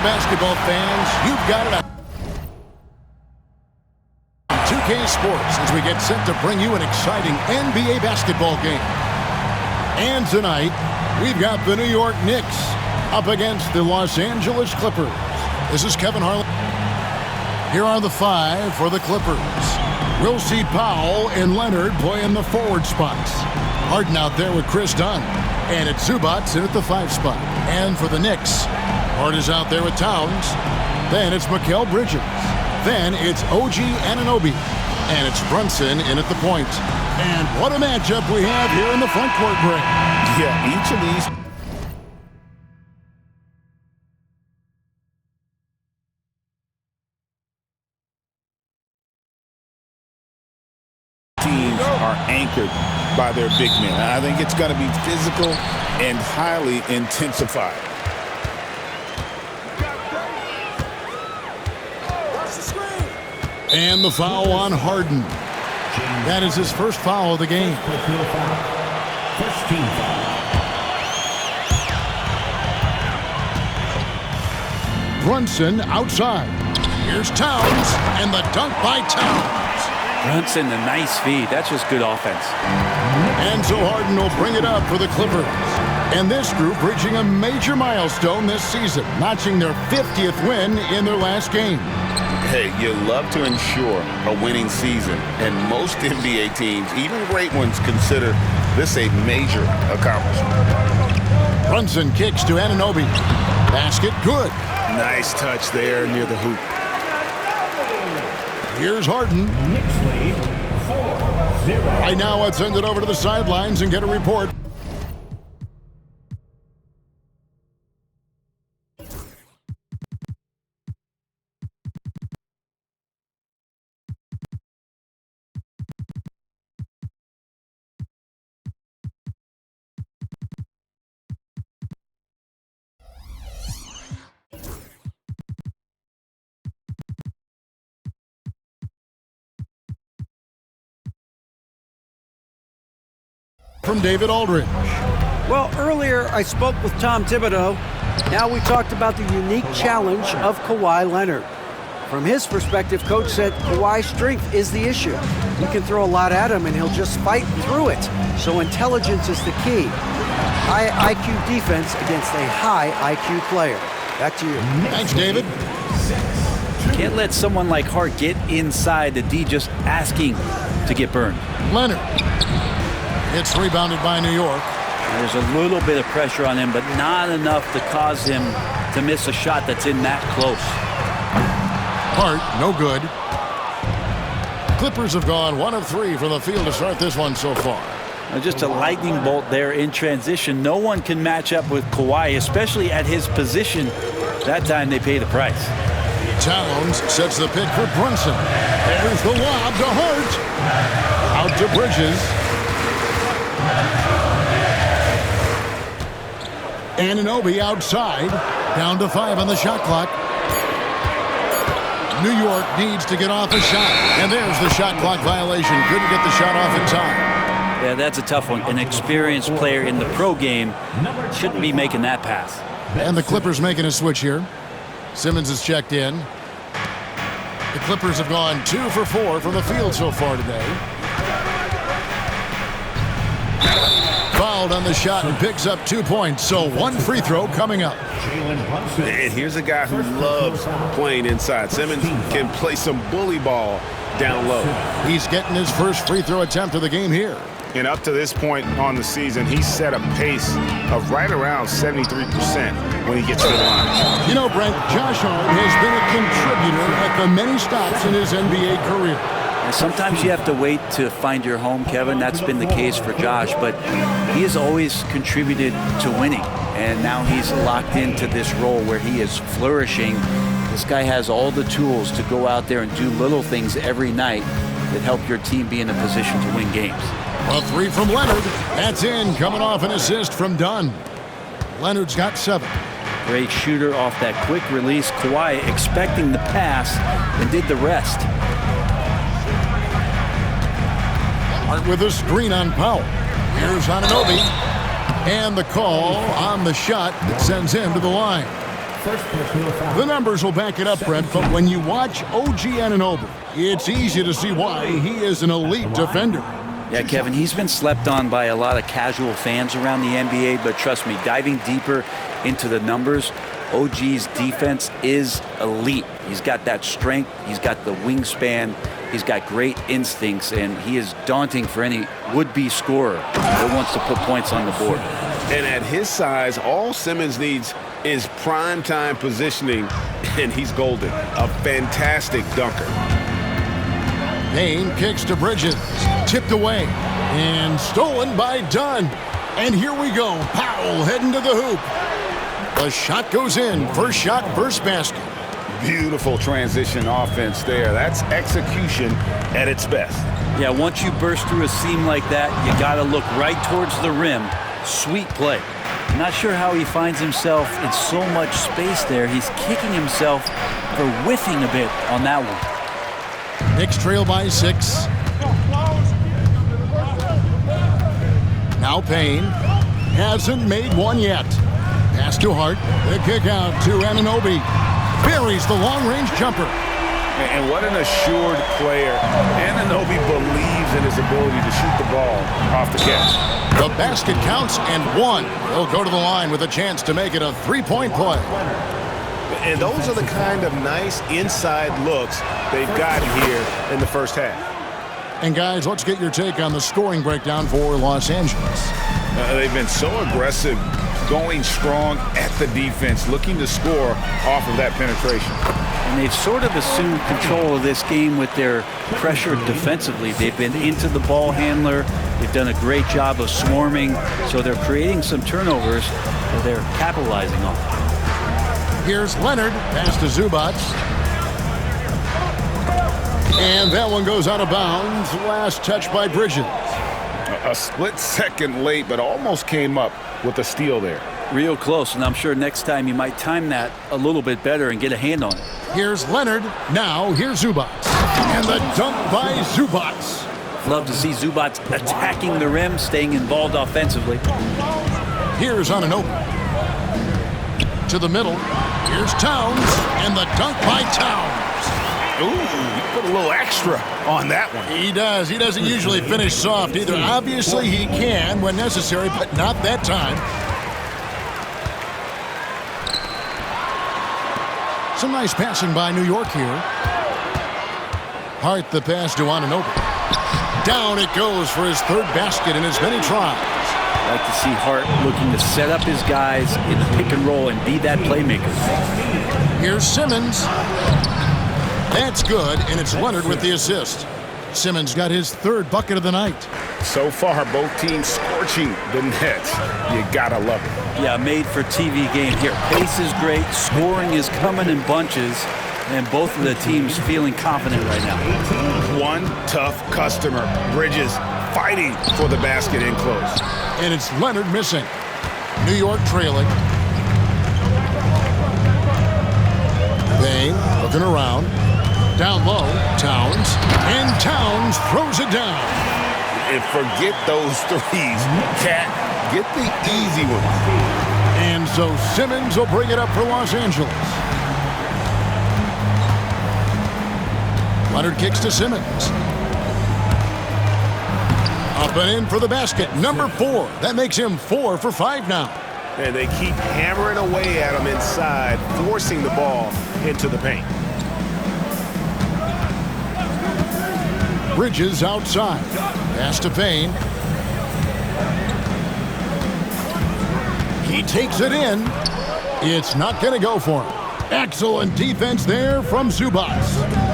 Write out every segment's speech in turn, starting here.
basketball fans, you've got it on 2K Sports as we get set to bring you an exciting NBA basketball game. And tonight, we've got the New York Knicks up against the Los Angeles Clippers. This is Kevin Harlan. Here are the five for the Clippers. We'll see Powell and Leonard play in the forward spots. Harden out there with Chris Dunn. And it's Zubac in at the 5 spot. And for the Knicks, Hart is out there with Towns. Then it's Mikal Bridges. Then it's OG Anunoby. And it's Brunson in at the point. And what a matchup we have here in the front court break. Yeah, each of these teams are anchored by their big men. I think it's going to be physical and highly intensified. And the foul on Harden. That is his first foul of the game. First team foul. Brunson outside. Here's Towns, and the dunk by Towns. Brunson, a nice feed. That's just good offense. And so Harden will bring it up for the Clippers. And this group reaching a major milestone this season, notching their 50th win in their last game. Hey, you love to ensure a winning season, and most NBA teams, even great ones, consider this a major accomplishment. Brunson kicks to Anunoby. Basket good. Nice touch there near the hoop. Here's Harden. Knicks lead 4-0. Right now, let's send it over to the sidelines and get a report. From David Aldridge. Well, earlier I spoke with Tom Thibodeau. Now we talked about the unique challenge of Kawhi Leonard. From his perspective, Coach said Kawhi's strength is the issue. You can throw a lot at him and he'll just fight through it. So intelligence is the key. High IQ defense against a high IQ player. Back to you. Thanks, David. Can't let someone like Hart get inside the D just asking to get burned. Leonard. It's rebounded by New York. There's a little bit of pressure on him, but not enough to cause him to miss a shot that's in that close. Hart, no good. Clippers have gone 1 of 3 from the field to start this one so far. Just a lightning bolt there in transition. No one can match up with Kawhi, especially at his position. That time they pay the price. Towns sets the pick for Brunson. There's the lob to Hart. Out to Bridges. Anunoby outside. Down to 5 on the shot clock. New York needs to get off a shot. And there's the shot clock violation. Couldn't get the shot off in time. Yeah, that's a tough one. An experienced player in the pro game shouldn't be making that pass. And the Clippers making a switch here. Simmons is checked in. The Clippers have gone 2 for 4 from the field so far today. Fouled on the shot and picks up 2 points. So 1 free throw coming up. And here's a guy who loves playing inside. Simmons can play some bully ball down low. He's getting his first free throw attempt of the game here. And up to this point on the season, he's set a pace of right around 73% when he gets to the line. You know, Brent, Josh Hart has been a contributor at the many stops in his NBA career. And sometimes you have to wait to find your home, Kevin. That's been the case for Josh, but he has always contributed to winning. And now he's locked into this role where he is flourishing. This guy has all the tools to go out there and do little things every night that help your team be in a position to win games. A 3 from Leonard. That's in, coming off an assist from Dunn. Leonard's got 7. Great shooter off that quick release. Kawhi expecting the pass and did the rest. Hart with a screen on Powell. Here's Anunoby. And the call on the shot that sends him to the line. First personal foul. The numbers will back it up, Brent, but when you watch OG Anunoby, it's easy to see why he is an elite defender. Yeah, Kevin, he's been slept on by a lot of casual fans around the NBA, but trust me, diving deeper into the numbers, OG's defense is elite. He's got that strength, he's got the wingspan, he's got great instincts, and he is daunting for any would-be scorer that wants to put points on the board. And at his size, all Simmons needs is prime-time positioning, and he's golden. A fantastic dunker. Payne kicks to Bridges, tipped away, and stolen by Dunn. And here we go, Powell heading to the hoop. The shot goes in, first shot, first basket. Beautiful transition offense there. That's execution at its best. Yeah, once you burst through a seam like that, you got to look right towards the rim. Sweet play. Not sure how he finds himself in so much space there. He's kicking himself for whiffing a bit on that one. Knicks trail by 6. Now Payne hasn't made one yet. Pass to Hart. The kick out to Anunoby. Buries the long-range jumper. And what an assured player. Anunoby believes in his ability to shoot the ball off the catch. The basket counts and one. He'll go to the line with a chance to make it a three-point play. And those are the kind of nice inside looks they've gotten here in the first half. And guys, let's get your take on the scoring breakdown for Los Angeles. They've been so aggressive, going strong at the defense, looking to score off of that penetration. And they've sort of assumed control of this game with their pressure defensively. They've been into the ball handler. They've done a great job of swarming. So they're creating some turnovers that they're capitalizing on. Here's Leonard, pass to Zubac. And that one goes out of bounds. Last touch by Bridges. A split second late, but almost came up with a steal there. Real close, and I'm sure next time you might time that a little bit better and get a hand on it. Here's Leonard. Now here's Zubac. And the dunk by Zubac. Love to see Zubac attacking the rim, staying involved offensively. Here's Anunoby. To the middle. Here's Towns. And the dunk by Towns. Ooh, he put a little extra on that one. He does. He doesn't usually finish soft either. Obviously, he can when necessary, but not that time. Some nice passing by New York here. Hart the pass to Anunoby. Down it goes for his third basket in as many tries. I like to see Hart looking to set up his guys in the pick and roll and be that playmaker. Here's Simmons. That's good, and it's Leonard with the assist. Simmons got his third bucket of the night. So far, both teams scorching the nets. You gotta love it. Yeah, made for TV game here. Pace is great, scoring is coming in bunches, and both of the teams feeling confident right now. One tough customer, Bridges, fighting for the basket in close. And it's Leonard missing. New York trailing. Payne looking around. Down low, Towns. And Towns throws it down. And forget those threes. Cat, get the easy one. And so Simmons will bring it up for Los Angeles. Leonard kicks to Simmons. Up and in for the basket. Number 4. That makes him 4 for 5 now. And they keep hammering away at him inside, forcing the ball into the paint. Bridges outside. Pass to Payne. He takes it in. It's not going to go for him. Excellent defense there from Zubac.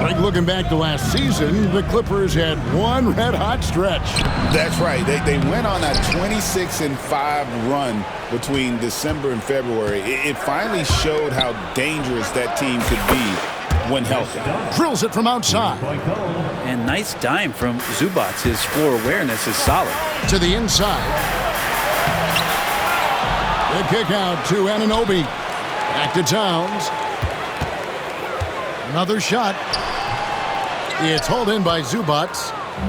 Like looking back to last season, the Clippers had one red-hot stretch. That's right. They went on a 26-5 run between December and February. It finally showed how dangerous that team could be when healthy. Drills it from outside. And nice dime from Zubac. His floor awareness is solid. To the inside. The kick out to Anunoby. Back to Towns. Another shot. It's hauled in by Zubac.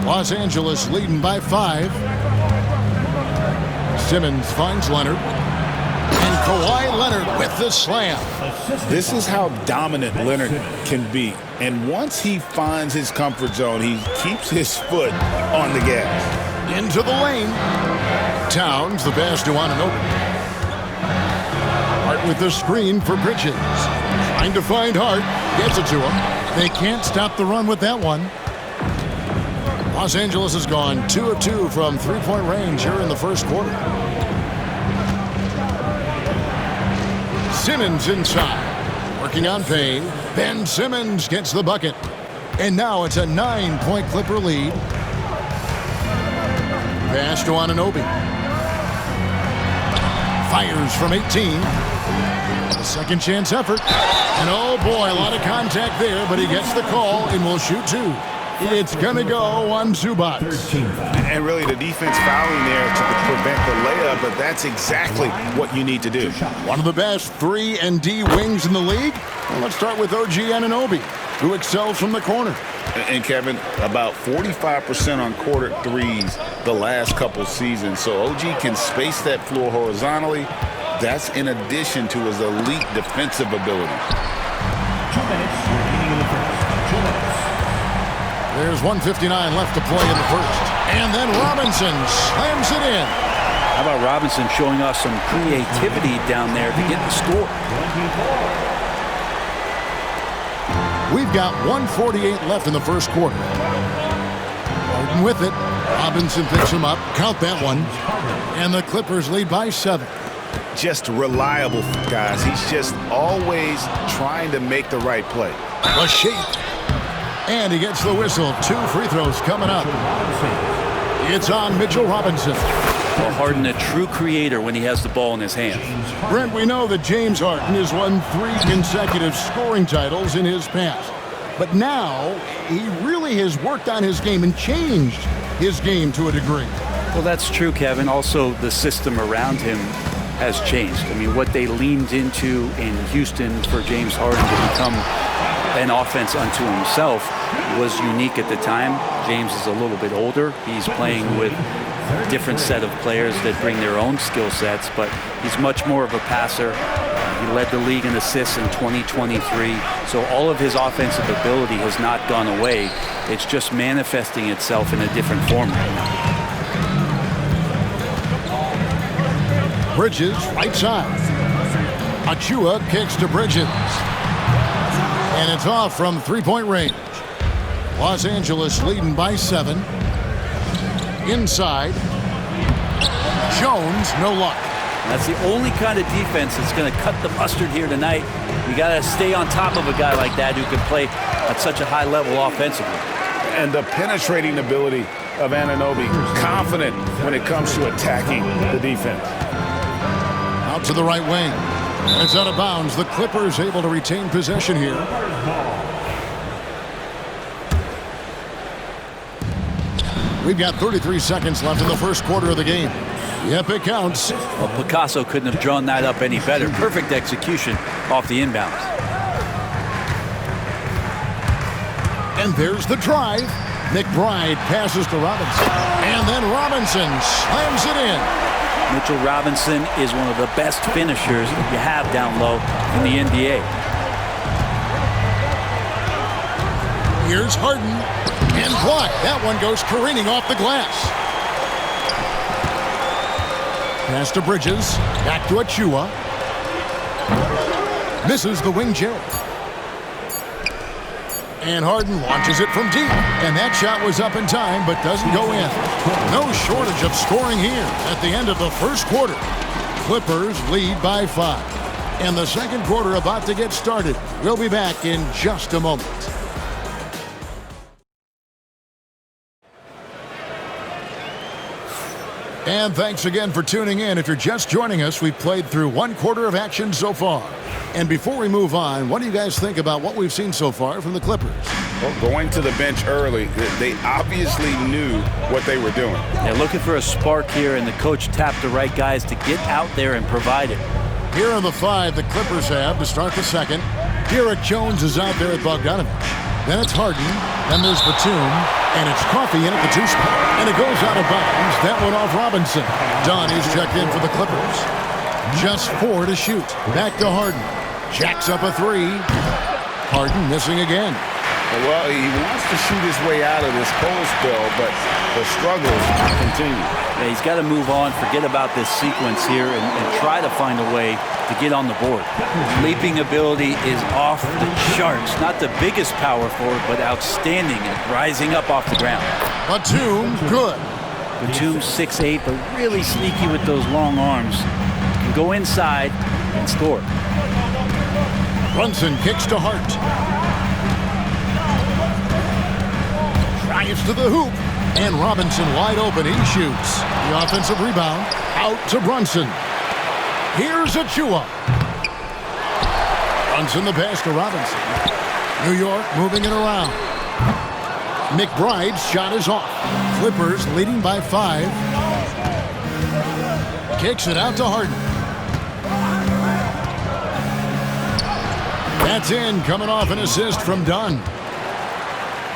Los Angeles leading by 5. Simmons finds Leonard. And Kawhi Leonard with the slam. This is how dominant Leonard can be. And once he finds his comfort zone, he keeps his foot on the gas. Into the lane. Towns, the pass to Anunoby. Hart with the screen for Bridges. Trying to find Hart. Gets it to him. They can't stop the run with that one. Los Angeles has gone 2 of 2 from three-point range here in the first quarter. Simmons inside. Working on Payne. Ben Simmons gets the bucket. And now it's a 9-point Clipper lead. Pass to Anunoby. Fires from 18. A second chance effort. And oh boy, a lot of contact there, but he gets the call and will shoot 2. It's going to go on Zubac. And really the defense fouling there to prevent the layup, but that's exactly what you need to do. One of the best 3-and-D wings in the league. Well, let's start with OG Anunoby, who excels from the corner. And Kevin, about 45% on quarter threes the last couple seasons. So OG can space that floor horizontally. That's in addition to his elite defensive ability. 2 minutes remaining in the first. 2 minutes. There's 1:59 left to play in the first. And then Robinson slams it in. How about Robinson showing us some creativity down there to get the score? We've got 1:48 left in the first quarter. Harden with it. Robinson picks him up. Count that one. And the Clippers lead by 7. Just reliable, guys. He's just always trying to make the right play. A shape. And he gets the whistle. 2 free throws coming up. It's on Mitchell Robinson. Well, Harden, a true creator when he has the ball in his hands. Brent, we know that James Harden has won 3 consecutive scoring titles in his past. But now, he really has worked on his game and changed his game to a degree. Well, that's true, Kevin. Also, the system around him has changed. I mean, what they leaned into in Houston for James Harden to become an offense unto himself was unique at the time. James is a little bit older. He's playing with a different set of players that bring their own skill sets, but he's much more of a passer. He led the league in assists in 2023. So all of his offensive ability has not gone away. It's just manifesting itself in a different form right now. Bridges, right side. Achua kicks to Bridges. And it's off from three-point range. Los Angeles leading by 7. Inside. Jones, no luck. That's the only kind of defense that's going to cut the mustard here tonight. You got to stay on top of a guy like that who can play at such a high level offensively. And the penetrating ability of Anunoby, confident when it comes to attacking the defense. Out to the right wing. And it's out of bounds. The Clippers able to retain possession here. We've got 33 seconds left in the first quarter of the game. Yep, it counts. Well, Picasso couldn't have drawn that up any better. Perfect execution off the inbounds. And there's the drive. McBride passes to Robinson. And then Robinson slams it in. Mitchell Robinson is one of the best finishers that you have down low in the NBA. Here's Harden. And blocked. That one goes careening off the glass. Pass to Bridges. Back to Achua. Misses the wing J. And Harden launches it from deep. And that shot was up in time, but doesn't go in. No shortage of scoring here at the end of the first quarter. Clippers lead by 5. And the second quarter about to get started. We'll be back in just a moment. And thanks again for tuning in. If you're just joining us, we've played through one quarter of action so far. And before we move on, what do you guys think about what we've seen so far from the Clippers? Well, going to the bench early, they obviously knew what they were doing. They're looking for a spark here, and the coach tapped the right guys to get out there and provide it. Here are the 5 the Clippers have to start the second. Derek Jones is out there at Bogdanovich. Then it's Harden. Then there's Batum. And it's Coffee in at the 2 spot. And it goes out of bounds. That one off Robinson. Dunn is checked in for the Clippers. Just 4 to shoot. Back to Harden. Jacks up a 3. Harden missing again. Well, he wants to shoot his way out of this cold spell, but the struggles continue. Yeah, he's got to move on, forget about this sequence here, and try to find a way to get on the board. Leaping ability is off the charts. Not the biggest power forward, but outstanding at rising up off the ground. Batum, good. Batum 6'8", but really sneaky with those long arms. Can go inside and score. Brunson kicks to Hart. Drives to the hoop. And Robinson wide open. He shoots. The offensive rebound out to Brunson. Here's Achua. Brunson the pass to Robinson. New York moving it around. McBride's shot is off. Clippers leading by 5. Kicks it out to Harden. That's in, coming off an assist from Dunn.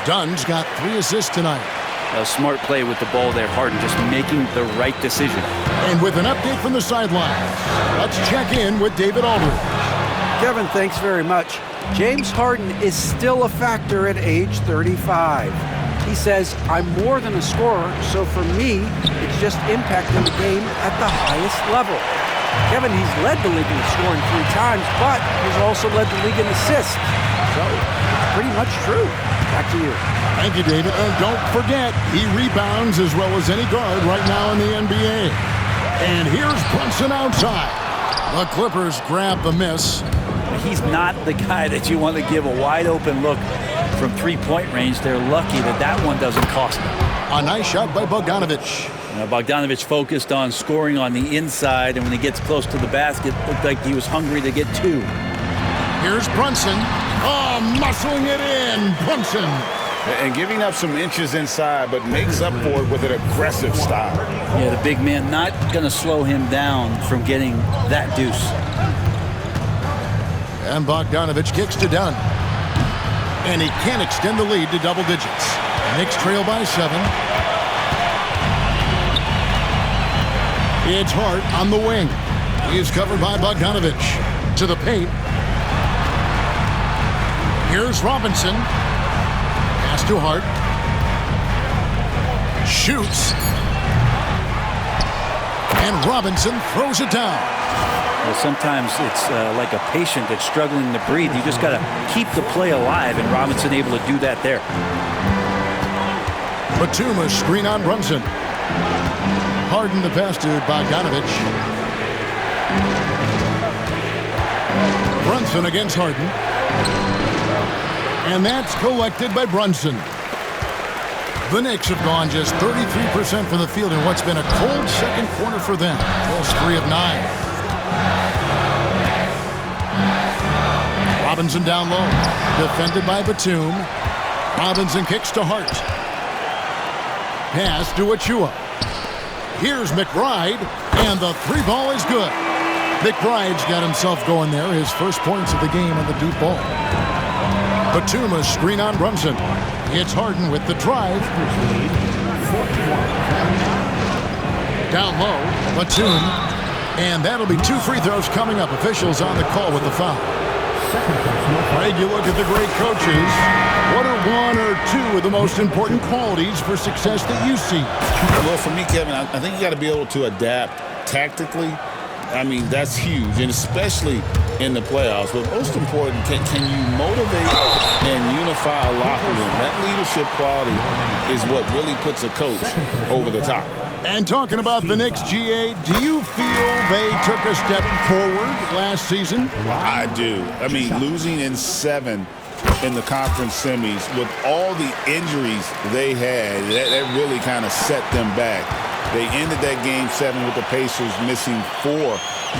Dunn's got 3 assists tonight. A smart play with the ball there, Harden just making the right decision. And with an update from the sidelines, let's check in with David Aldridge. Kevin, thanks very much. James Harden is still a factor at age 35. He says, I'm more than a scorer, so for me, it's just impacting the game at the highest level. Kevin, he's led the league in scoring 3 times, but he's also led the league in assists. So, it's pretty much true. Back to you. Thank you, David. And don't forget, he rebounds as well as any guard right now in the NBA. And here's Brunson outside. The Clippers grab the miss. He's not the guy that you want to give a wide open look from 3-point range. They're lucky that that one doesn't cost them. A nice shot by Bogdanovic. Bogdanovic focused on scoring on the inside, and when he gets close to the basket, looked like he was hungry to get 2. Here's Brunson. Oh, muscling it in. Brunson. And giving up some inches inside, but makes up for it with an aggressive style. Yeah, the big man not going to slow him down from getting that deuce. And Bogdanovic kicks to Dunn. And he can't extend the lead to double digits. Knicks trail by 7. It's Hart on the wing. He's covered by Bogdanovic. To the paint. Here's Robinson. Pass to Hart. Shoots. And Robinson throws it down. Well, sometimes it's like a patient that's struggling to breathe. You just got to keep the play alive, and Robinson able to do that there. Batum a screen on Brunson. Harden the pass to Bogdanovic. Brunson against Harden. And that's collected by Brunson. The Knicks have gone just 33% from the field in what's been a cold second quarter for them. Just 3 of 9. Robinson down low. Defended by Batum. Robinson kicks to Hart. Pass to Achua. Here's McBride. And the 3 ball is good. McBride's got himself going there. His first points of the game on the Duke ball. Batum a screen on Brunson. It's Harden with the drive. Down low, Batum. And that'll be 2 free throws coming up. Officials on the call with the foul. Greg, you look at the great coaches. What are 1 or 2 of the most important qualities for success that you see? Well, for me, Kevin, I think you got to be able to adapt tactically. I mean, that's huge, and especially in the playoffs. But most important, can you motivate and unify a locker room? That leadership quality is what really puts a coach over the top. And talking about the Knicks, GA, do you feel they took a step forward last season? I do. I mean, losing in 7 in the conference semis with all the injuries they had, that really kind of set them back. They ended that game 7 with the Pacers missing 4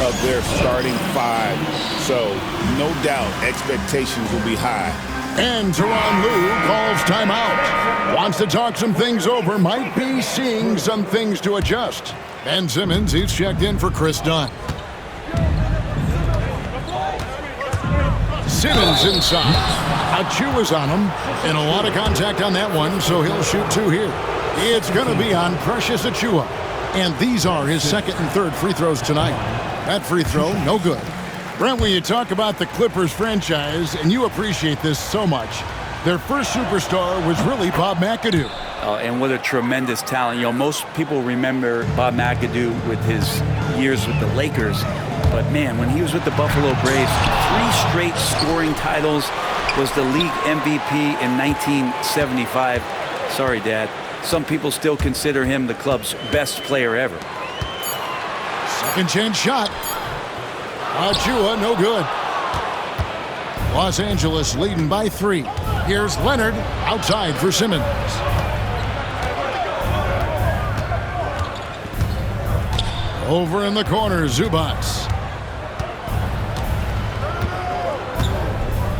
of their starting 5. So, no doubt, expectations will be high. And Tyronn Lue calls timeout. Wants to talk some things over. Might be seeing some things to adjust. Ben Simmons, he's checked in for Chris Dunn. Simmons inside. Achua's on him. And a lot of contact on that one, so he'll shoot 2 here. It's going to be on Precious Achua. And these are his second and third free throws tonight. That free throw, no good. Brent, when you talk about the Clippers franchise, and you appreciate this so much, their first superstar was really Bob McAdoo. And what a tremendous talent. You know, most people remember Bob McAdoo with his years with the Lakers. But, man, when he was with the Buffalo Braves, 3 straight scoring titles, was the league MVP in 1975. Sorry, Dad. Some people still consider him the club's best player ever. Second chance shot. Achua, no good. Los Angeles leading by 3. Here's Leonard outside for Simmons. Over in the corner, Zubats.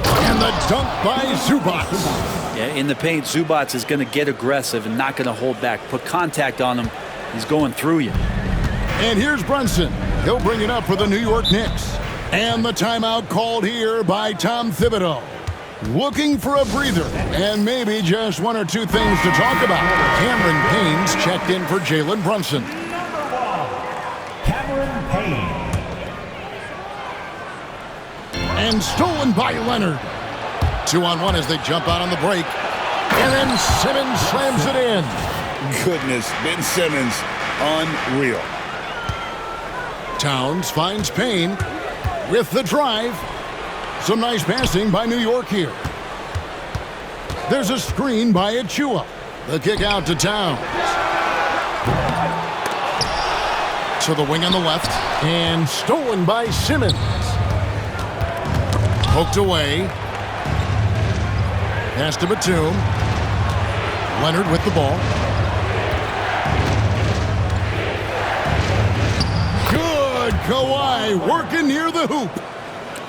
And the dunk by Zubats. Yeah, in the paint, Zubats is going to get aggressive and not going to hold back. Put contact on him. He's going through you. And here's Brunson. He'll bring it up for the New York Knicks. And the timeout called here by Tom Thibodeau. Looking for a breather and maybe just 1 or 2 things to talk about. Cameron Payne's checked in for Jalen Brunson. Cameron Payne. And stolen by Leonard. 2-on-1 as they jump out on the break. And then Simmons slams it in. Goodness, Ben Simmons, unreal. Towns finds Payne with the drive. Some nice passing by New York here. There's a screen by Achua. The kick out to Towns. To the wing on the left. And stolen by Simmons. Poked away. Pass to Batum. Leonard with the ball. Good. Kawhi working near the hoop.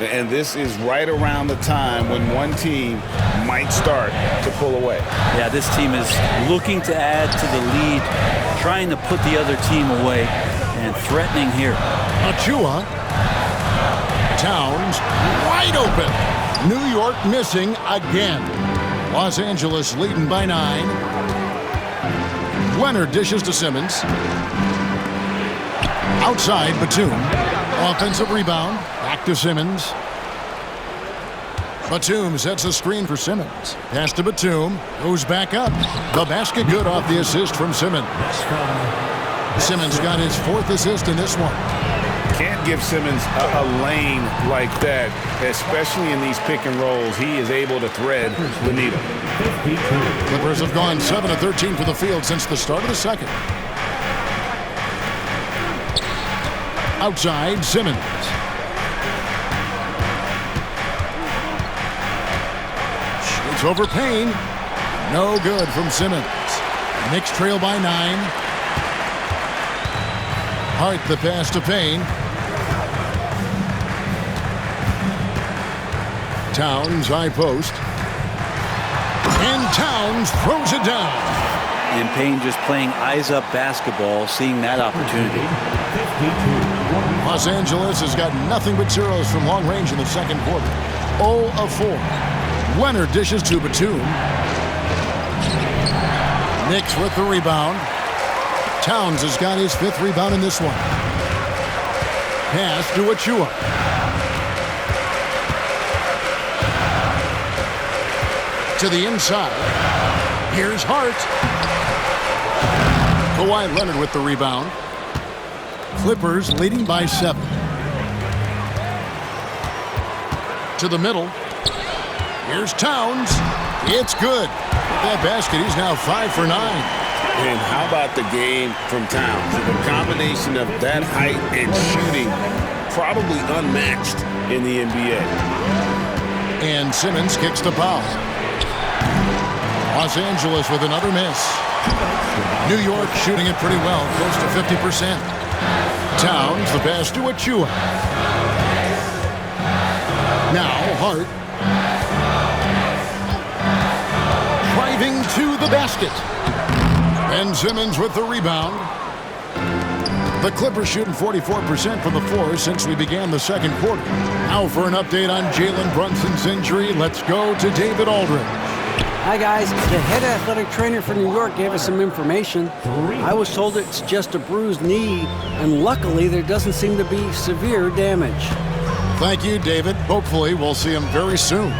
And this is right around the time when one team might start to pull away. Yeah, this team is looking to add to the lead, trying to put the other team away, and threatening here. Achua. Towns wide open. New York missing again. Los Angeles leading by 9. Leonard dishes to Simmons. Outside, Batum. Offensive rebound. Back to Simmons. Batum sets a screen for Simmons. Pass to Batum. Goes back up. The basket good off the assist from Simmons. Simmons got his 4th assist in this one. Can't give Simmons a lane like that, especially in these pick and rolls. He is able to thread the needle. Clippers have gone 7 of 13 for the field since the start of the second. Outside, Simmons. Shoots over Payne. No good from Simmons. Knicks trail by 9. Hart the pass to Payne. Towns high post. And Towns throws it down. And Payne just playing eyes-up basketball, seeing that opportunity. Los Angeles has got nothing but zeros from long range in the second quarter. 0 of 4. Leonard dishes to Batum. Knicks with the rebound. Towns has got his 5th rebound in this one. Pass to Achua. To the inside. Here's Hart. Kawhi Leonard with the rebound. Clippers leading by 7. To the middle. Here's Towns. It's good. With that basket, he's now 5 for 9. And how about the game from Towns? The combination of that height and shooting, probably unmatched in the NBA. And Simmons kicks the foul. Los Angeles with another miss. New York shooting it pretty well, close to 50%. Towns, the pass to Achua. Now Hart. Driving to the basket. Ben Simmons with the rebound. The Clippers shooting 44% from the floor since we began the second quarter. Now for an update on Jalen Brunson's injury, let's go to David Aldridge. Hi, guys. The head athletic trainer for New York gave us some information. I was told it's just a bruised knee, and luckily there doesn't seem to be severe damage. Thank you, David. Hopefully we'll see him very soon.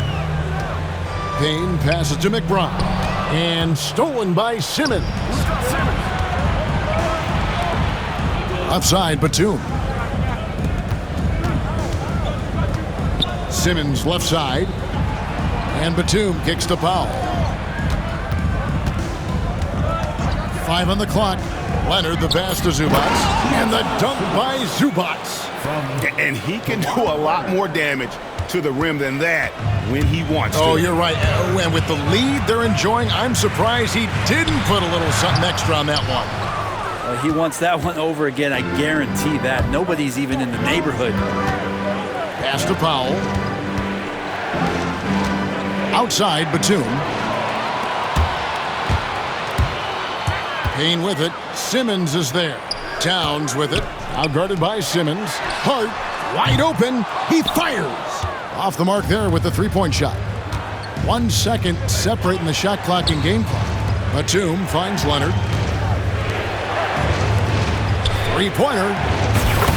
Payne passes to McBride. And stolen by Simmons. Offside, Batum. Simmons left side. And Batum kicks to Powell. 5 on the clock. Leonard the pass to Zubats. And the dunk by Zubats. And he can do a lot more damage to the rim than that when he wants to. Oh, you're right. And with the lead they're enjoying, I'm surprised he didn't put a little something extra on that one. He wants that one over again, I guarantee that. Nobody's even in the neighborhood. Pass to Powell. Outside, Batum. Payne with it. Simmons is there. Towns with it. Outguarded by Simmons. Hart wide open. He fires. Off the mark there with the three-point shot. 1 second separating the shot clock and game clock. Batum finds Leonard. Three-pointer.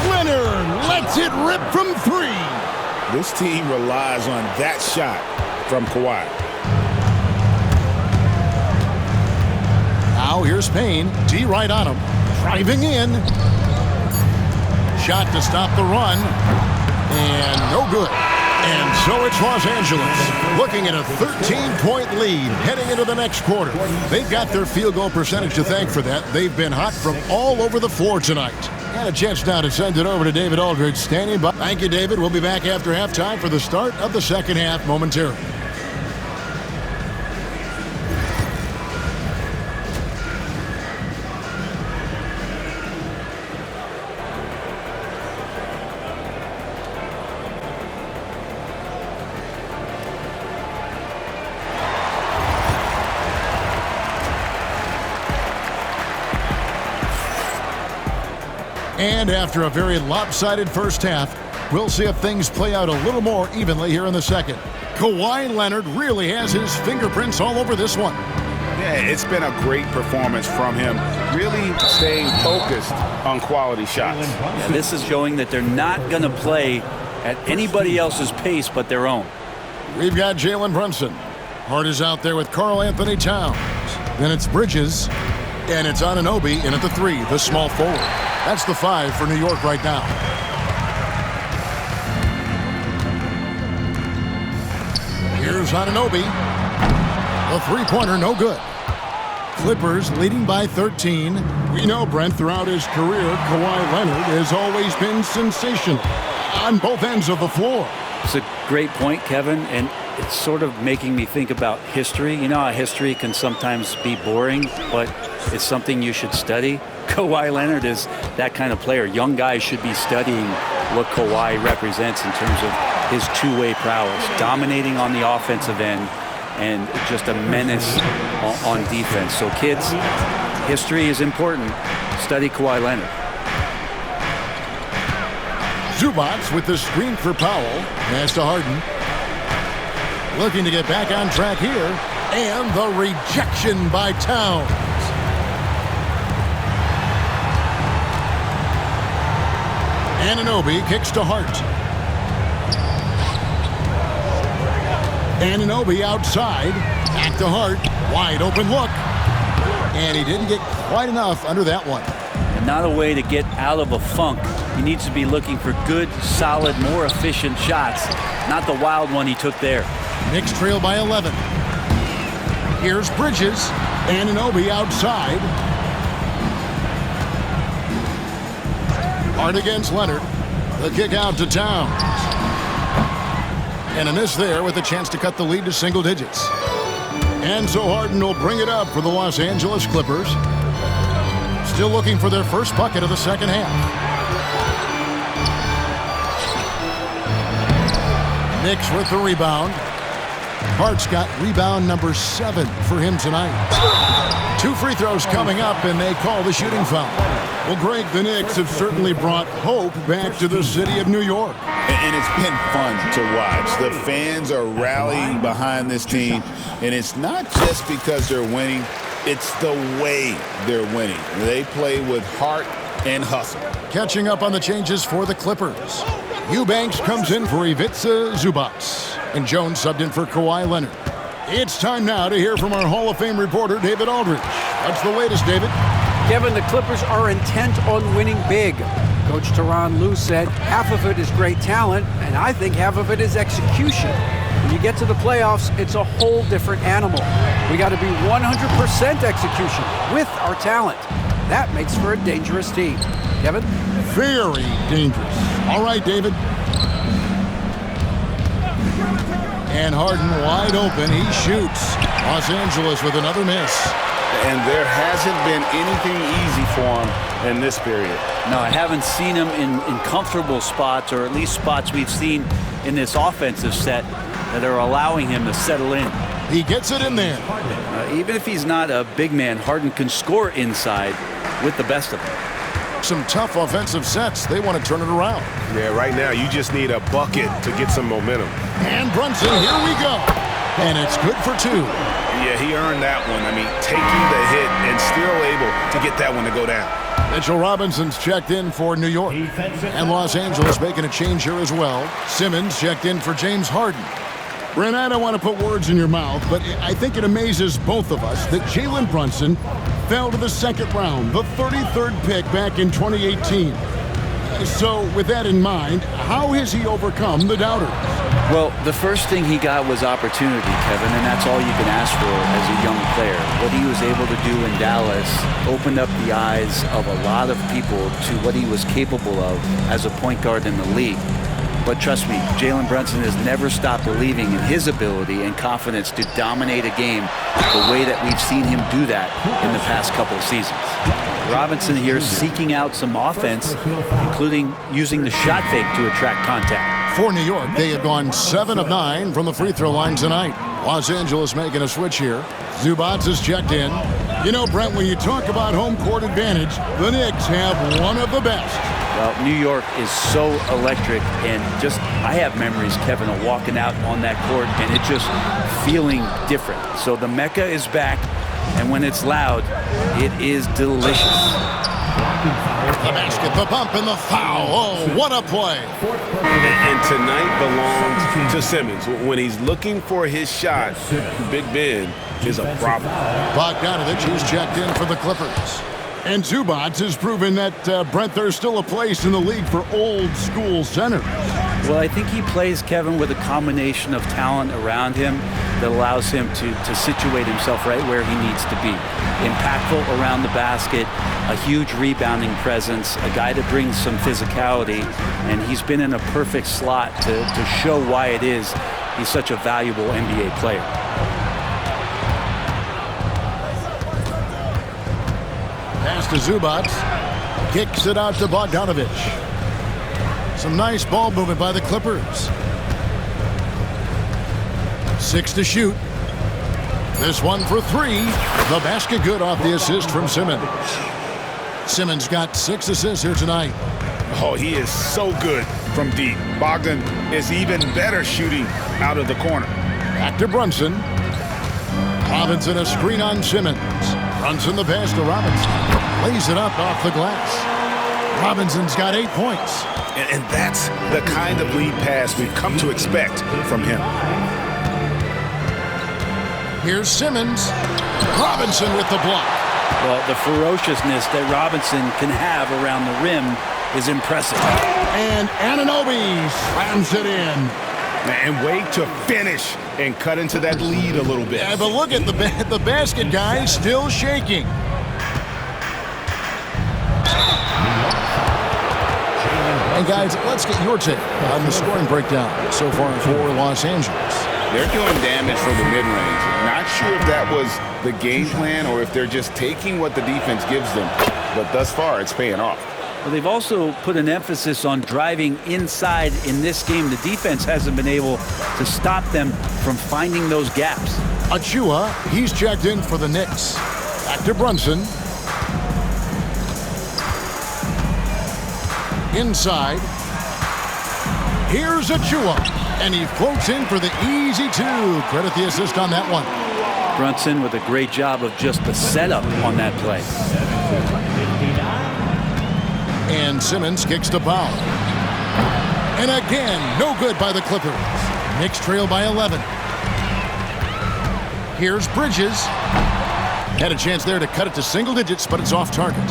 Leonard lets it rip from 3. This team relies on that shot from Kawhi. Now here's Payne. D right on him. Driving in. Shot to stop the run. And no good. And so it's Los Angeles looking at a 13-point lead heading into the next quarter. They've got their field goal percentage to thank for that. They've been hot from all over the floor tonight. And a chance now to send it over to David Aldridge standing by. Thank you, David. We'll be back after halftime for the start of the second half momentarily. And after a very lopsided first half, we'll see if things play out a little more evenly here in the second. Kawhi Leonard really has his fingerprints all over this one. Yeah, it's been a great performance from him, really staying focused on quality shots. Yeah, this is showing that they're not going to play at anybody else's pace but their own. We've got Jalen Brunson. Hart is out there with Karl Anthony Towns. Then it's Bridges. And it's Anunoby in at the 3, the small forward. That's the 5 for New York right now. Here's Anunoby. The three-pointer, no good. Clippers leading by 13. We know, Brent, throughout his career, Kawhi Leonard has always been sensational on both ends of the floor. It's a great point, Kevin, and it's sort of making me think about history. You know how history can sometimes be boring, but it's something you should study. Kawhi Leonard is that kind of player. Young guys should be studying what Kawhi represents in terms of his two-way prowess, dominating on the offensive end, and just a menace on defense. So kids, history is important. Study Kawhi Leonard. Zubats with the screen for Powell. Pass to Harden. Looking to get back on track here. And the rejection by Towns. Anunoby kicks to Hart. Anunoby outside. Back to Hart. Wide open look. And he didn't get quite enough under that one. And not a way to get out of a funk. He needs to be looking for good, solid, more efficient shots. Not the wild one he took there. Knicks trail by 11. Here's Bridges. Anunoby outside. Hart against Leonard. The kick out to Towns. And a miss there with a chance to cut the lead to single digits. And so Harden will bring it up for the Los Angeles Clippers. Still looking for their first bucket of the second half. Knicks with the rebound. Hart's got rebound number 7 for him tonight. 2 free throws coming up, and they call the shooting foul. Well, Greg, the Knicks have certainly brought hope back to the city of New York. And it's been fun to watch. The fans are rallying behind this team, and it's not just because they're winning, it's the way they're winning. They play with heart and hustle. Catching up on the changes for the Clippers. Eubanks comes in for Ivica Zubac, and Jones subbed in for Kawhi Leonard. It's time now to hear from our Hall of Fame reporter, David Aldridge. What's the latest, David? Kevin, the Clippers are intent on winning big. Coach Tyronn Lue said half of it is great talent, and I think half of it is execution. When you get to the playoffs, it's a whole different animal. We got to be 100% execution with our talent. That makes for a dangerous team. Kevin? Very dangerous. All right, David. And Harden wide open. He shoots. Los Angeles with another miss. And there hasn't been anything easy for him in this period. No, I haven't seen him in comfortable spots, or at least spots we've seen in this offensive set that are allowing him to settle in. He gets it in there. Even if he's not a big man, Harden can score inside with the best of them. Some tough offensive sets. They want to turn it around. Yeah, right now you just need a bucket to get some momentum. And Brunson, here we go. And it's good for two. Yeah, he earned that one. I mean, taking the hit and still able to get that one to go down. Mitchell Robinson's checked in for New York. And Los Angeles making a change here as well. Simmons checked in for James Harden. Brent, I don't want to put words in your mouth, but I think it amazes both of us that Jalen Brunson fell to the second round, the 33rd pick back in 2018. So with that in mind, how has he overcome the doubters? Well, the first thing he got was opportunity, Kevin, and that's all you can ask for as a young player. What he was able to do in Dallas opened up the eyes of a lot of people to what he was capable of as a point guard in the league. But trust me, Jalen Brunson has never stopped believing in his ability and confidence to dominate a game the way that we've seen him do that in the past couple of seasons. Robinson here seeking out some offense, including using the shot fake to attract contact. For New York, they have gone 7 of 9 from the free throw line tonight. Los Angeles making a switch here. Zubac is checked in. You know, Brent, when you talk about home court advantage, the Knicks have one of the best. Well, New York is so electric, and just, I have memories, Kevin, of walking out on that court and it just feeling different. So the Mecca is back, and when it's loud, it is delicious. The basket, the bump, and the foul. Oh, what a play. And tonight belongs to Simmons. When he's looking for his shot, Big Ben is a problem. Bogdanovich is checked in for the Clippers. And Zubac has proven that, Brent, there's still a place in the league for old school centers. Well, I think he plays, Kevin, with a combination of talent around him that allows him to situate himself right where he needs to be. Impactful around the basket, a huge rebounding presence, a guy that brings some physicality, and he's been in a perfect slot to show why it is he's such a valuable NBA player. Pass to Zubac. Kicks it out to Bogdanovich. Some nice ball movement by the Clippers. 6 to shoot. This one for 3. The basket good off the assist from Simmons. Simmons got 6 assists here tonight. Oh, he is so good from deep. Bogdan is even better shooting out of the corner. Back to Brunson. Robinson a screen on Simmons. Brunson the pass to Robinson. Lays it up off the glass. Robinson's got 8 points. And that's the kind of lead pass we've come to expect from him. Here's Simmons. Robinson with the block. Well, the ferociousness that Robinson can have around the rim is impressive. And Anunoby slams it in. And wait to finish and cut into that lead a little bit. Yeah, but look at the basket guy still shaking. And guys, let's get your take on the scoring breakdown so far for Los Angeles. They're doing damage from the mid-range. Not sure if that was the game plan or if they're just taking what the defense gives them. But thus far, it's paying off. Well, they've also put an emphasis on driving inside in this game. The defense hasn't been able to stop them from finding those gaps. Achua, he's checked in for the Knicks. Back to Brunson. Inside. Here's Achua, and he floats in for the easy two. Credit the assist on that one. Brunson with a great job of just the setup on that play. And Simmons kicks to foul. And again, no good by the Clippers. Knicks trail by 11. Here's Bridges. Had a chance there to cut it to single digits, but it's off target.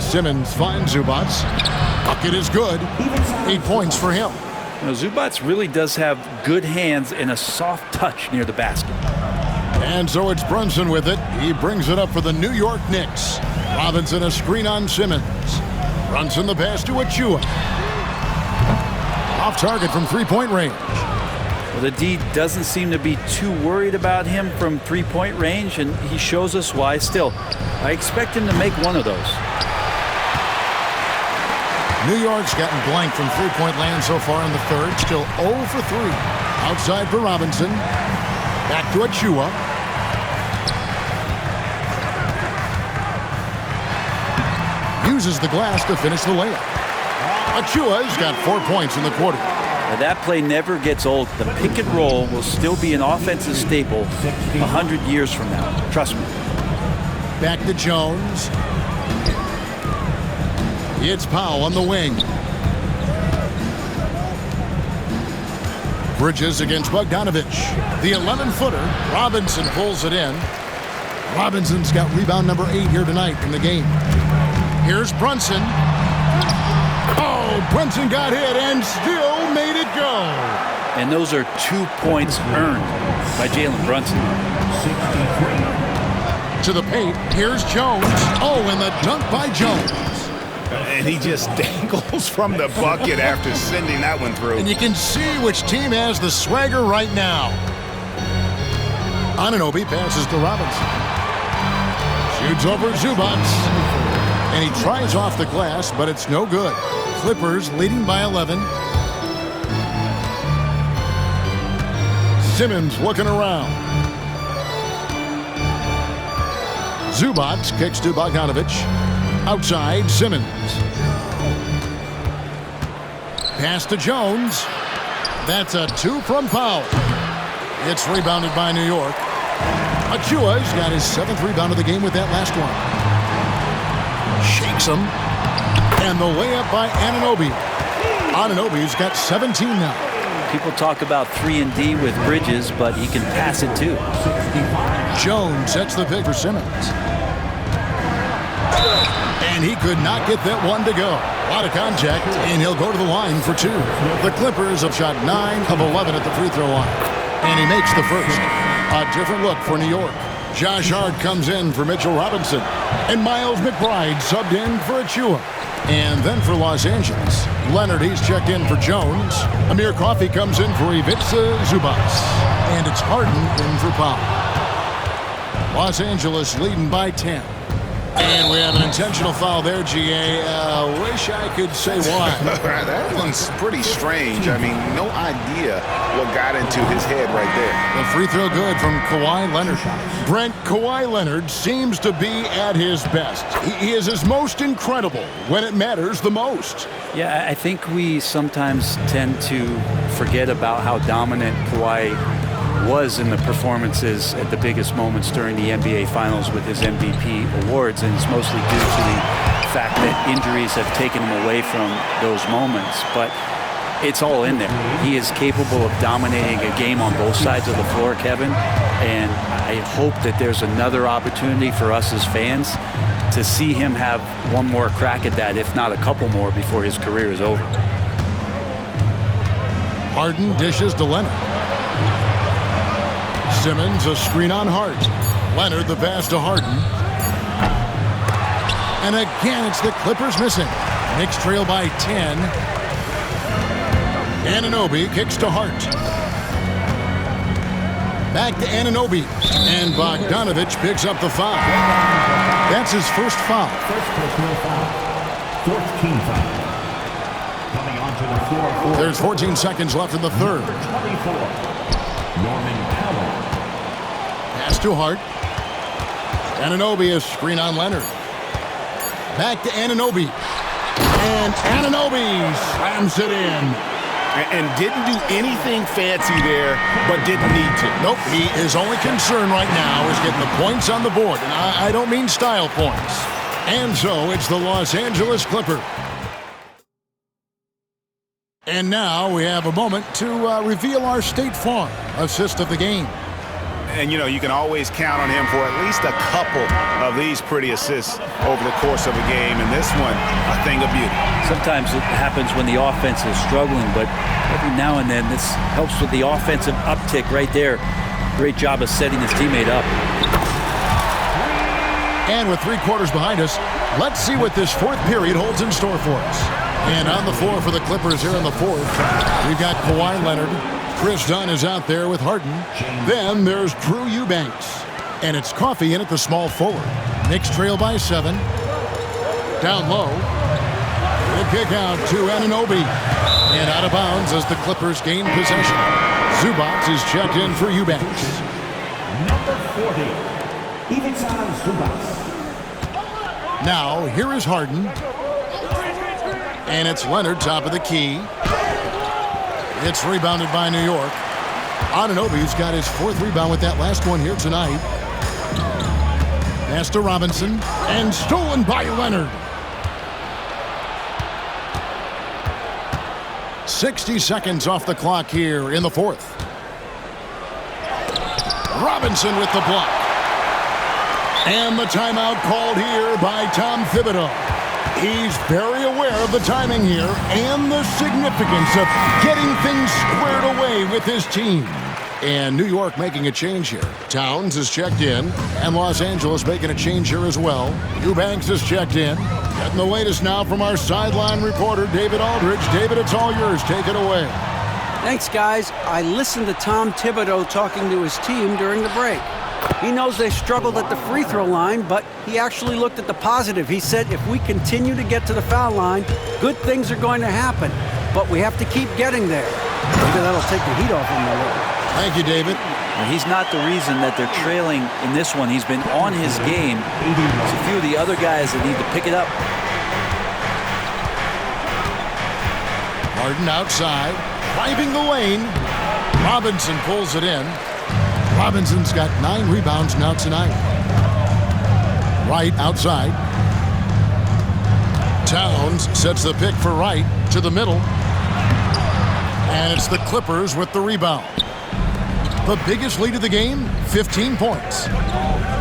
Simmons finds Zubac. Bucket is good. 8 points for him. You know, Zubac really does have good hands and a soft touch near the basket. And so it's Brunson with it. He brings it up for the New York Knicks. Robinson a screen on Simmons. Brunson the pass to Achua. Off target from three-point range. Well, the D doesn't seem to be too worried about him from three-point range, and he shows us why. Still, I expect him to make one of those. New York's gotten blank from three-point land so far in the third. Still 0 for 3. Outside for Robinson. Back to Achua. Uses the glass to finish the layup. Achua's got 4 points in the quarter. Now, that play never gets old. The pick and roll will still be an offensive staple 100 years from now. Trust me. Back to Jones. It's Powell on the wing. Bridges against Bogdanovich. The 11-footer. Robinson pulls it in. Robinson's got rebound number 8 here tonight in the game. Here's Brunson. Oh, Brunson got hit and still made it go. And those are 2 points earned by Jalen Brunson. To the paint. Here's Jones. Oh, and the dunk by Jones. And he just dangles from the bucket after sending that one through. And you can see which team has the swagger right now. Anunoby passes to Robinson. Shoots over Zubac. And he tries off the glass, but it's no good. Clippers leading by 11. Simmons looking around. Zubac kicks to Bogdanovich. Outside, Simmons. Pass to Jones. That's a 2 from Powell. It's rebounded by New York. Achua's got his 7th rebound of the game with that last one. Shakes him. And the layup by Anunoby. Anunoby's got 17 now. People talk about 3-and-D with Bridges, but he can pass it too. Jones sets the pick for Simmons. And he could not get that one to go. A lot of contact, and he'll go to the line for 2. The Clippers have shot 9 of 11 at the free throw line. And he makes the first. A different look for New York. Josh Hart comes in for Mitchell Robinson. And Miles McBride subbed in for Achua. And then for Los Angeles, Leonard, he's checked in for Jones. Amir Coffey comes in for Ivica Zubac. And it's Harden in for Powell. Los Angeles leading by 10. And we have an intentional foul there, GA. Wish I could say why. That one's pretty strange. I mean, no idea what got into his head right there. The free throw good from Kawhi Leonard. Brent, Kawhi Leonard seems to be at his best. He is his most incredible when it matters the most. Yeah, I think we sometimes tend to forget about how dominant Kawhi was in the performances at the biggest moments during the NBA Finals with his MVP awards, and it's mostly due to the fact that injuries have taken him away from those moments. But it's all in there. He is capable of dominating a game on both sides of the floor, Kevin, and I hope that there's another opportunity for us as fans to see him have one more crack at that, if not a couple more, before his career is over. Harden dishes to Leonard. Simmons a screen on Hart. Leonard the pass to Harden. And again, it's the Clippers missing. Knicks trail by 10. Anunoby kicks to Hart. Back to Anunoby. And Bogdanovich picks up the foul. That's his first foul. First personal foul. 14th foul. Coming onto the floor for There's 14 seconds left in the third. number 24, Norman Powell. Pass to Hart. Anunoby a screen on Leonard. Back to Anunoby. And Anunoby slams it in. And didn't do anything fancy there, but didn't need to. Nope, his only concern right now is getting the points on the board. And I don't mean style points. And so it's the Los Angeles Clippers. And now we have a moment to reveal our State Farm assist of the game. And, you can always count on him for at least a couple of these pretty assists over the course of a game. And this one, a thing of beauty. Sometimes it happens when the offense is struggling, but every now and then this helps with the offensive uptick right there. Great job of setting his teammate up. And with 3 quarters behind us, let's see what this fourth period holds in store for us. And on the floor for the Clippers here in the fourth, we've got Kawhi Leonard. Chris Dunn is out there with Harden. Then there's Drew Eubanks. And it's Coffey in at the small forward. Knicks trail by 7. Down low. The kick out to Anunoby. And out of bounds as the Clippers gain possession. Zubac is checked in for Eubanks. Number 40, Ivica Zubac. Now, here is Harden. And it's Leonard, top of the key. It's rebounded by New York. Anunoby's got his 4th rebound with that last one here tonight. Pass to Robinson. And stolen by Leonard. 60 seconds off the clock here in the fourth. Robinson with the block. And the timeout called here by Tom Thibodeau. He's very aware of the timing here and the significance of getting things squared away with his team. And New York making a change here. Towns is checked in, and Los Angeles making a change here as well. Eubanks is checked in. Getting the latest now from our sideline reporter, David Aldridge. David, it's all yours. Take it away. Thanks, guys. I listened to Tom Thibodeau talking to his team during the break. He knows they struggled at the free throw line, but he actually looked at the positive. He said if we continue to get to the foul line, good things are going to happen. But we have to keep getting there. Maybe that'll take the heat off him a little. Thank you, David. He's not the reason that they're trailing in this one. He's been on his game. There's a few of the other guys that need to pick it up. Harden outside, driving the lane. Robinson pulls it in. Robinson's got 9 rebounds now tonight. Wright outside. Towns sets the pick for Wright to the middle. And it's the Clippers with the rebound. The biggest lead of the game, 15 points.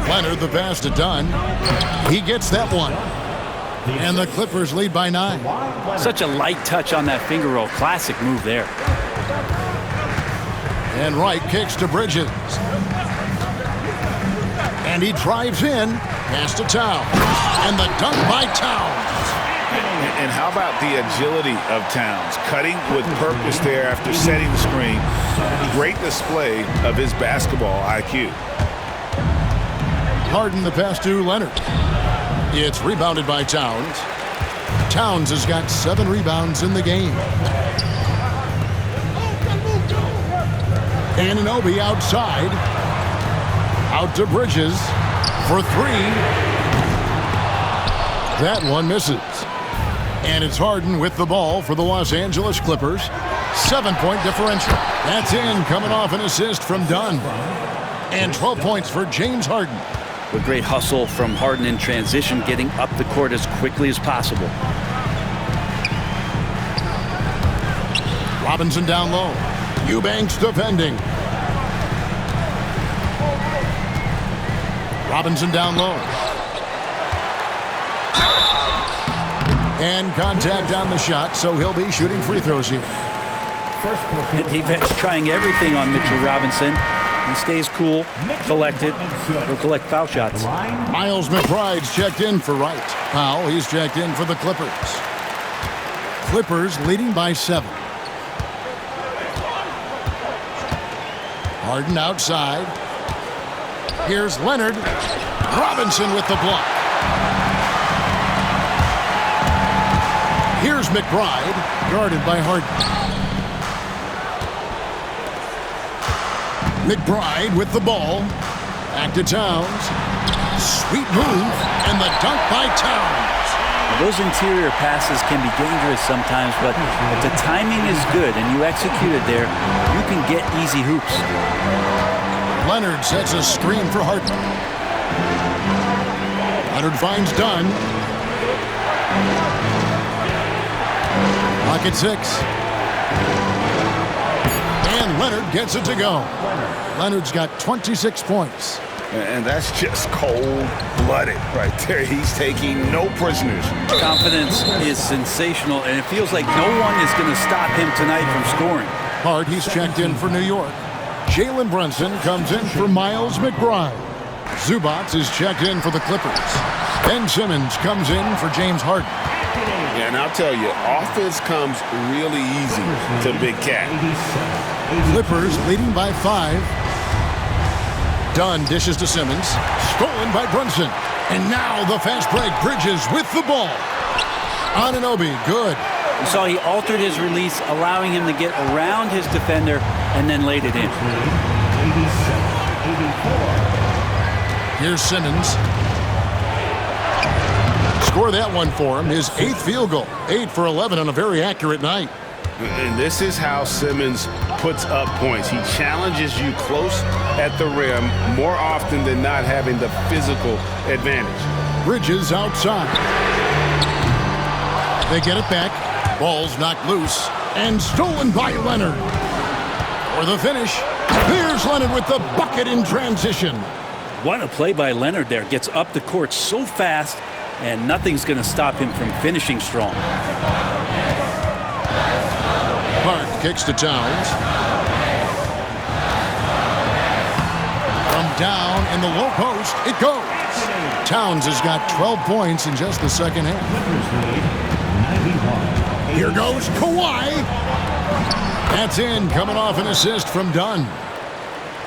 Leonard the pass to Dunn. He gets that one. And the Clippers lead by 9. Such a light touch on that finger roll. Classic move there. And Wright kicks to Bridges. And he drives in. Pass to Towns. And the dunk by Towns. And how about the agility of Towns? Cutting with purpose there after setting the screen. Great display of his basketball IQ. Harden the pass to Leonard. It's rebounded by Towns. Towns has got 7 rebounds in the game. Anunoby outside. Out to Bridges for 3. That one misses. And it's Harden with the ball for the Los Angeles Clippers. 7-point differential. That's in, coming off an assist from Dunn. And 12 points for James Harden. A great hustle from Harden in transition, getting up the court as quickly as possible. Robinson down low. Eubanks defending. Robinson down low. And contact on the shot, so he'll be shooting free throws here. Defense trying everything on Mitchell Robinson. He stays cool, collected. He'll collect foul shots. Miles McBride's checked in for Wright. Powell, he's checked in for the Clippers. Clippers leading by 7. Harden outside. Here's Leonard. Robinson with the block. Here's McBride, guarded by Harden. McBride with the ball. Back to Towns. Sweet move, and the dunk by Towns. Those interior passes can be dangerous sometimes, but if the timing is good and you execute it there, you can get easy hoops. Leonard sets a screen for Harden. Leonard finds Dunn. Clock at 6. And Leonard gets it to go. Leonard's got 26 points. And that's just cold-blooded right there. He's taking no prisoners. Confidence is sensational, and it feels like no one is going to stop him tonight from scoring. Hard, he's checked in for New York. Jalen Brunson comes in for Miles McBride. Zubac is checked in for the Clippers. Ben Simmons comes in for James Harden. Yeah, and I'll tell you, offense comes really easy to Big Cat. Clippers leading by 5. Dunn dishes to Simmons. Stolen by Brunson. And now the fast break. Bridges with the ball. Anunoby, good. You saw he altered his release, allowing him to get around his defender and then laid it in. Here's Simmons. Score that one for him. His 8th field goal. 8 for 11 on a very accurate night. And this is how Simmons puts up points. He challenges you close at the rim more often than not, having the physical advantage. Bridges outside. They get it back. Ball's knocked loose and stolen by Leonard. For the finish, here's Leonard with the bucket in transition. What a play by Leonard there. Gets up the court so fast, and nothing's going to stop him from finishing strong. Hart kicks to Towns. From down in the low post, it goes. Towns has got 12 points in just the second half. Here goes Kawhi. That's in, coming off an assist from Dunn.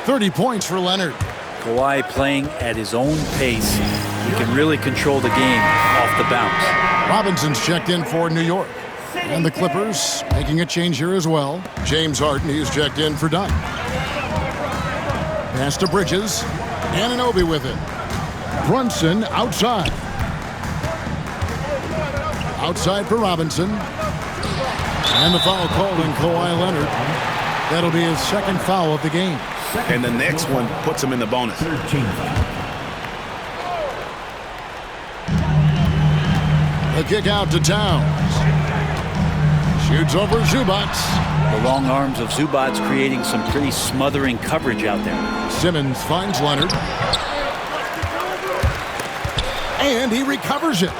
30 points for Leonard. Kawhi playing at his own pace. He can really control the game off the bounce. Robinson's checked in for New York. And the Clippers making a change here as well. James Harden, he's checked in for Dunn. Pass to Bridges. Anunoby with it. Brunson outside. Outside for Robinson. And the foul called on Kawhi Leonard. That'll be his 2nd foul of the game. And the next one puts him in the bonus. The kick out to Towns. Shoots over Zubac. The long arms of Zubac creating some pretty smothering coverage out there. Simmons finds Leonard. And he recovers it.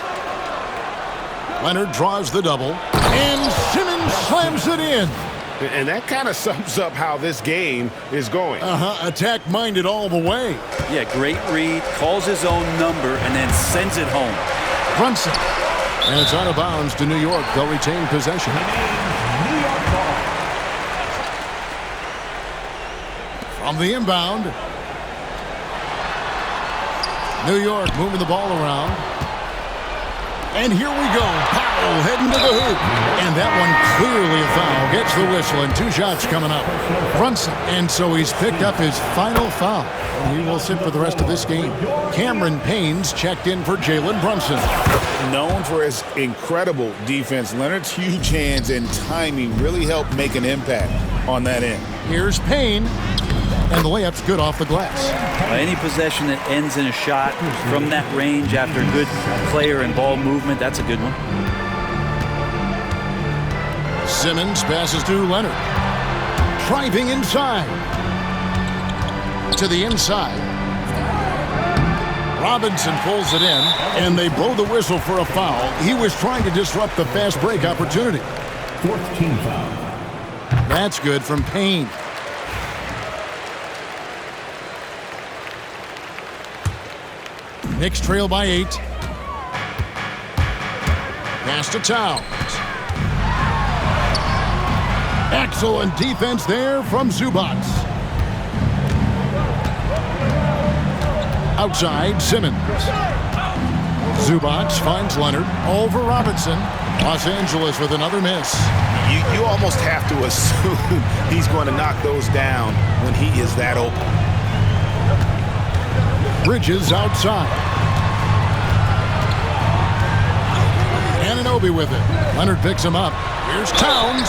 Leonard draws the double. And Simmons slams it in. And that kind of sums up how this game is going. Attack-minded all the way. Yeah, great read. Calls his own number and then sends it home. Brunson. And it's out of bounds to New York. They'll retain possession. From the inbound. New York moving the ball around. And here we go. Powell heading to the hoop. And that one clearly a foul. Gets the whistle and 2 shots coming up. Brunson. And so he's picked up his final foul. And he will sit for the rest of this game. Cameron Payne's checked in for Jalen Brunson. Known for his incredible defense, Leonard's huge hands and timing really helped make an impact on that end. Here's Payne. And the layup's good off the glass. Any possession that ends in a shot from that range after good player and ball movement, that's a good one. Simmons passes to Leonard. Driving inside. To the inside. Robinson pulls it in, and they blow the whistle for a foul. He was trying to disrupt the fast break opportunity. 4th team foul. That's good from Payne. Knicks trail by 8. Pass to Towns. Excellent defense there from Zubac. Outside, Simmons. Zubac finds Leonard over Robinson. Los Angeles with another miss. You almost have to assume he's going to knock those down when he is that open. Bridges outside. Anunoby with it. Leonard picks him up. Here's Towns.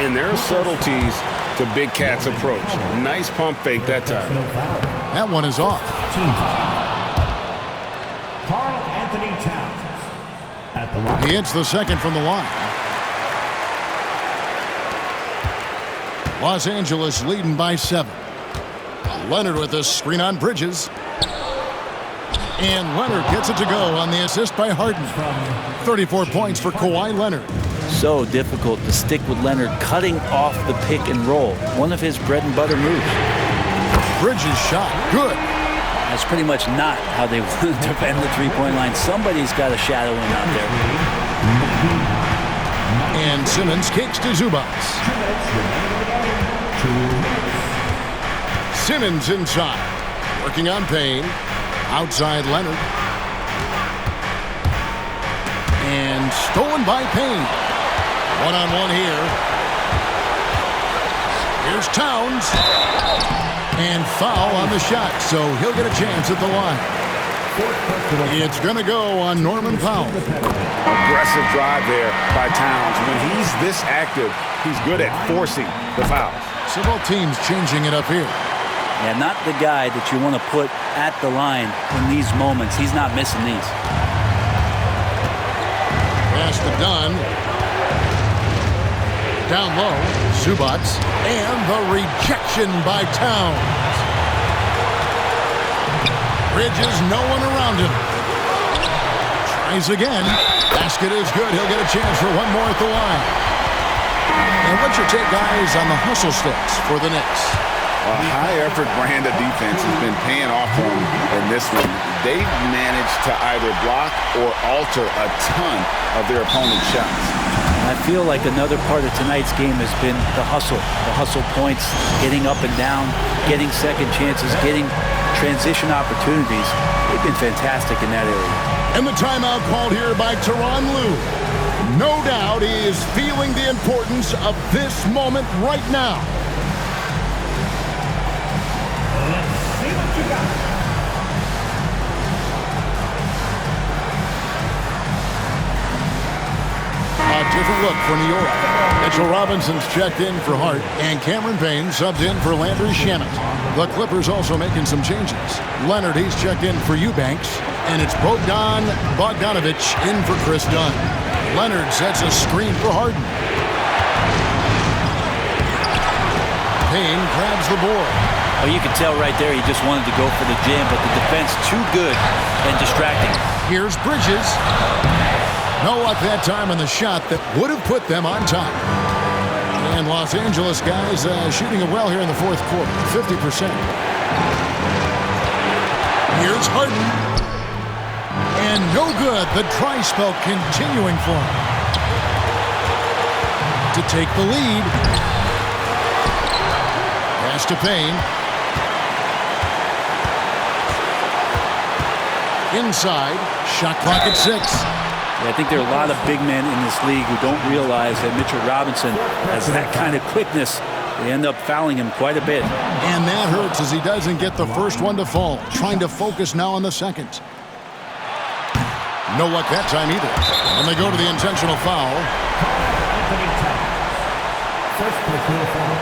And there are subtleties to Big Cat's approach. Nice pump fake that time. That one is off. Team foul. Karl Anthony Towns at the line. He hits the second from the line. Los Angeles leading by 7. Leonard with the screen on Bridges. And Leonard gets it to go on the assist by Harden. 34 points for Kawhi Leonard. So difficult to stick with Leonard cutting off the pick and roll. One of his bread and butter moves. Bridges shot. Good. That's pretty much not how they want to defend the three-point line. Somebody's got a shadow in out there. And Simmons kicks to Zubac. Simmons inside. Working on Payne. Outside Leonard. And stolen by Payne. One-on-one here. Here's Towns. And foul on the shot, so he'll get a chance at the line. It's going to go on Norman Powell. Aggressive drive there by Towns. When he's this active, he's good at forcing the fouls. So both teams changing it up here. Yeah, not the guy that you want to put at the line in these moments. He's not missing these. Pass to Dunn. Down low, Zubac. And the rejection by Towns. Bridges, no one around him. Tries again. Basket is good. He'll get a chance for one more at the line. And what's your take, guys, on the hustle sticks for the Knicks? A high-effort brand of defense has been paying off for them in this one. They've managed to either block or alter a ton of their opponent's shots. I feel like another part of tonight's game has been the hustle points, getting up and down, getting second chances, getting transition opportunities. They've been fantastic in that area. And the timeout called here by Tyronn Lue. No doubt he is feeling the importance of this moment right now. See what you got. A different look for New York. Mitchell Robinson's checked in for Hart, and Cameron Payne subbed in for Landry Shamet. The Clippers also making some changes. Leonard, he's checked in for Eubanks, and it's Bogdan Bogdanovic in for Chris Dunn. Leonard sets a screen for Harden. Payne grabs the board. Oh, you can tell right there he just wanted to go for the jam, but the defense too good and distracting. Here's Bridges. No luck that time on the shot that would have put them on top. And Los Angeles guys shooting it well here in the fourth quarter, 50%. Here's Harden. And no good. The dry spell continuing for him. To take the lead. Pass to Payne. Inside. Shot clock at 6. I think there are a lot of big men in this league who don't realize that Mitchell Robinson has that kind of quickness. They end up fouling him quite a bit. And that hurts as he doesn't get the first one to fall. Trying to focus now on the second. No luck that time either. And they go to the intentional foul. Anthony Towns. First personal foul.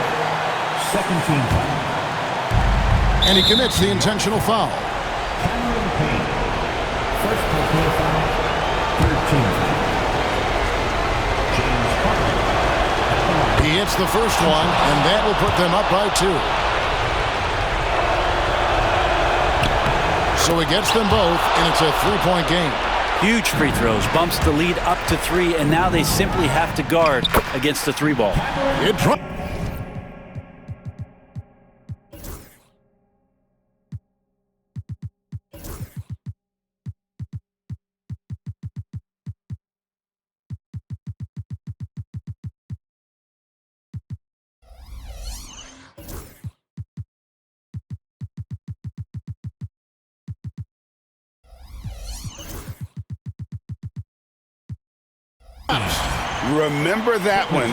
Second team foul. And he commits the intentional foul. Cameron Payne. First personal foul. Third team foul. James Harden. He hits the first one, and that will put them up by 2. So he gets them both, and it's a 3-point game. Huge free throws, bumps the lead up to 3, and now they simply have to guard against the 3 ball. Remember that one,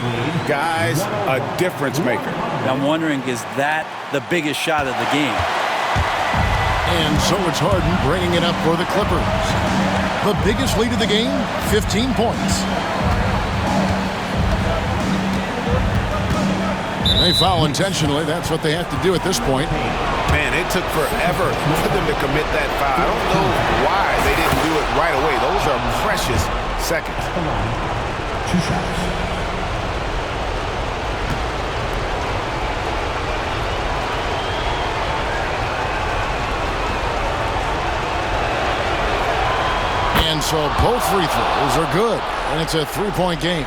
guys, a difference maker. I'm wondering, is that the biggest shot of the game? And so it's Harden bringing it up for the Clippers. The biggest lead of the game, 15 points. They foul intentionally. That's what they have to do at this point. Man, it took forever for them to commit that foul. I don't know why they didn't do it right away. Those are precious seconds. 2 shots. And so both free throws are good, and it's a 3-point game.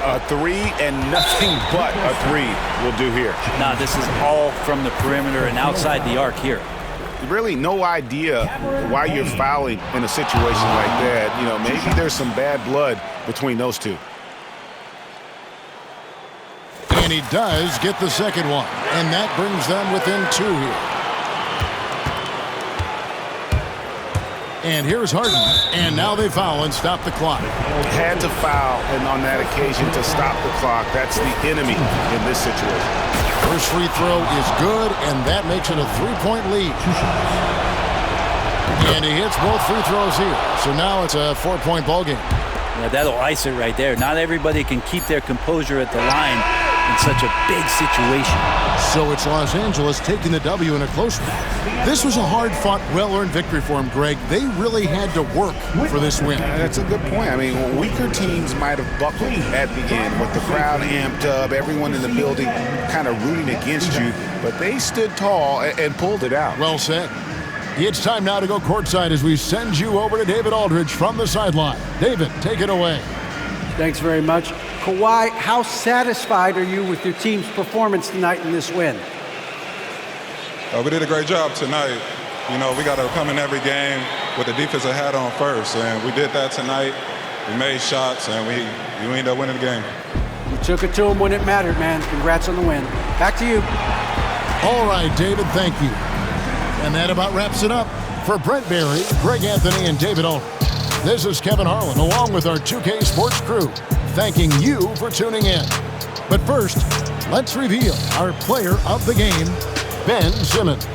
A 3 and nothing but a 3 will do here. Now this is all from the perimeter and outside the arc here. Really no idea why you're fouling in a situation like that. You know, maybe there's some bad blood between those two. And he does get the second one, and that brings them within 2 here. And here's Harden, and now they foul and stop the clock. Had to foul, and on that occasion to stop the clock. That's the enemy in this situation. First free throw is good, and that makes it a 3-point lead. And he hits both free throws here, so now it's a 4-point ball game. Yeah, that'll ice it right there. Not everybody can keep their composure at the line in such a big situation. So it's Los Angeles taking the W in a close one. This was a hard-fought, well-earned victory for them, Greg. They really had to work for this win. That's a good point. I mean, weaker teams might have buckled at the end with the crowd amped up, everyone in the building kind of rooting against you, but they stood tall and pulled it out. Well said. It's time now to go courtside as we send you over to David Aldridge from the sideline. David, take it away. Thanks very much. Kawhi, how satisfied are you with your team's performance tonight in this win? We did a great job tonight. You know, we got to come in every game with the defensive hat on first, and we did that tonight. We made shots, and we ended up winning the game. You took it to them when it mattered, man. Congrats on the win. Back to you. All right, David, thank you. And that about wraps it up. For Brent Barry, Greg Anthony, and David Aldridge, this is Kevin Harlan, along with our 2K Sports crew, thanking you for tuning in. But first, let's reveal our player of the game, Ben Simmons.